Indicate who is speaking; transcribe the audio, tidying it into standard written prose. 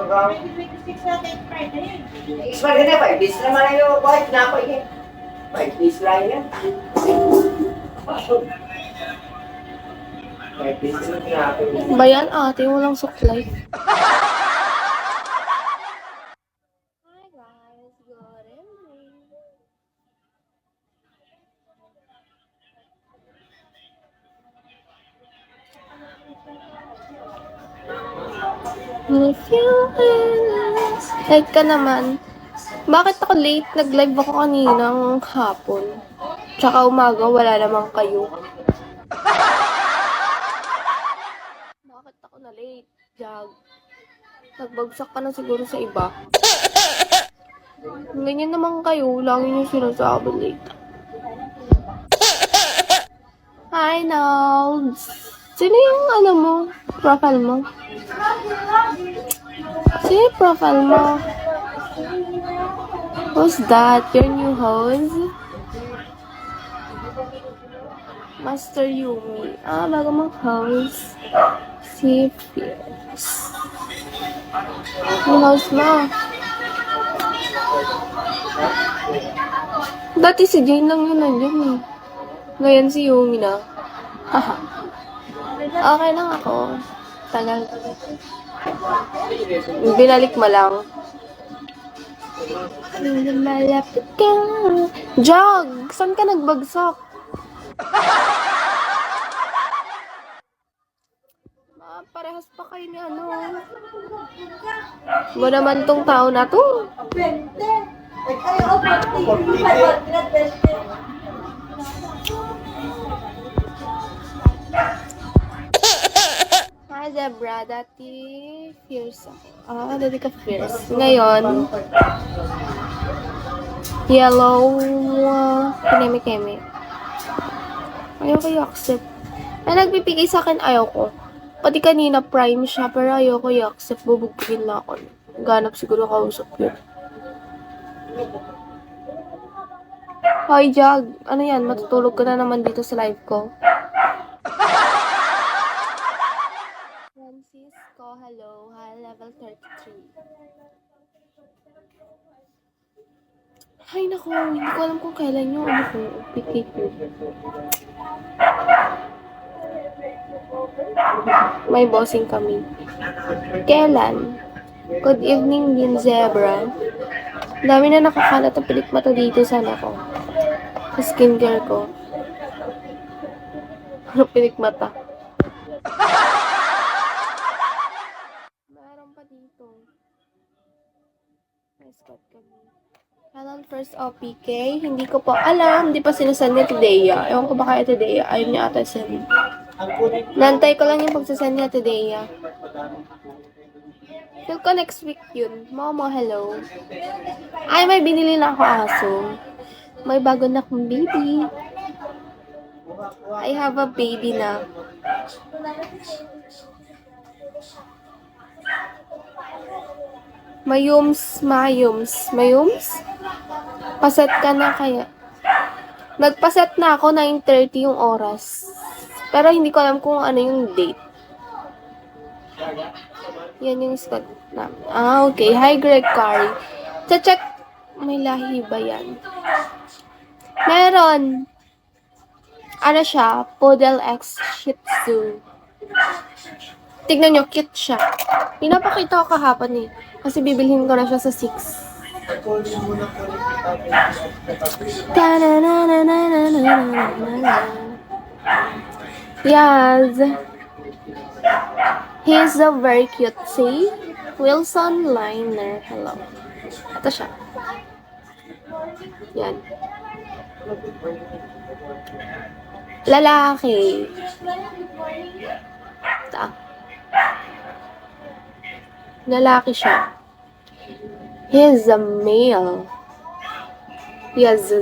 Speaker 1: 2026 natin Friday. Expired na, 5 days naman yung buhay. Pinakoy niya. 5 days lang yan. 5 days na pinakoy niya.
Speaker 2: Bayan ate, walang suklay. Hi guys, good evening. If you like ka naman, bakit ako late? Nag-live ako kaninang hapon. Tsaka umaga, wala namang kayo. Bakit ako na late? Jag. Nagbagsak ka na siguro sa iba. Ganyan naman kayo, lagi nyo sinasabi late. Hi, Nalds! Sino yung ano mo? Profile mo? Sino yung profile mo? Who's that? Your new host? Master Yumi. Ah, bago mong host. Si Fierce. Yung host mo. Dati si Jane lang yun nandiyan eh. Ngayon si Yumi na. Haha. Okay lang ako. Tagal. Binalik mo lang. Malapit ka. Jog! Saan ka nagbagsak? Parehas pa kayo ni ano. Ba naman tong tao na to? Hi, Zebra. Dati fierce ako. Ah, dati ka fierce. Ngayon, yellow, kineme-keme. Ayaw kayo accept. Ay, nagbibigay sa akin, ayaw ko. Pati kanina, prime siya, pero ayaw ko i-accept. Bubugin na ako. Ganap siguro kausap yun. Hi, Jag. Ano yan? Matutulog ka na naman dito sa live ko. Francisco, hello. Hi, level 33. Ay, naku. Hindi ko alam kung kailan yung ano ko. PKQ. May bossing kami. Kailan? Good evening din, Zebra. Dami na nakakalat ang pilik mata dito sa ano ko. Sa skincare ko. Ano pilik mata? Meron pa dito. May spot kami. Kailan first OPK? Hindi ko po alam. Hindi pa sinasend ni Tidea. Ewan ko ba kaya Tidea? Ayaw niya ata send. Nantay ko lang yung pagsasend niya Tidea. Feel ko next week yun. Momo, hello. Ay, may binili na ako aso. May bago na akong baby. I have a baby na. Mayums. Paset ka na kaya. Nagpaset na ako 9:30 yung oras. Pero hindi ko alam kung ano yung date. Yan yung spot na. Ah, okay. Hi, Greg Curry. Check. May lahi ba yan? Meron. Ano siya? Poodle X Shih Tzu. Tignan nyo, cute siya. Pinapakita ko kahapon eh. Kasi bibilhin ko na siya sa 6. Yes. He's a very cute. See? Wilson Liner. Hello. Ito siya. Yan. Lalaki. Ito. Lalaki siya. He's a male. He has a